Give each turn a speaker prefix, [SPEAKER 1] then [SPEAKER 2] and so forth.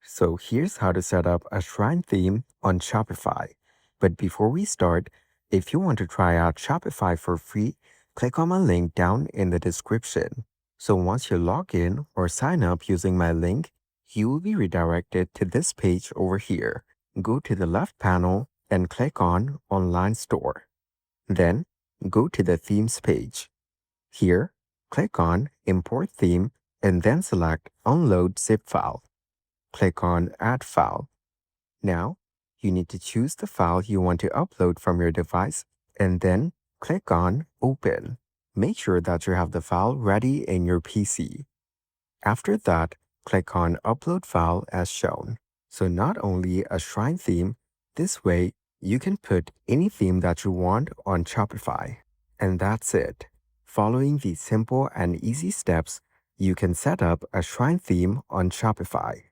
[SPEAKER 1] So here's how to set up a shrine theme on Shopify. But before we start, if you want to try out Shopify for free, click on my link down in the description. So once you log in or sign up using my link, you will be redirected to this page over here. Go to the left panel and click on Online Store. Then go to the Themes page. Here, click on Import Theme and then select Unload Zip File. Click on Add File. Now, you need to choose the file you want to upload from your device and then click on Open. Make sure that you have the file ready in your PC. After that, click on Upload File as shown. So not only a shrine theme, this way you can put any theme that you want on Shopify. And that's it. Following these simple and easy steps, you can set up a shrine theme on Shopify.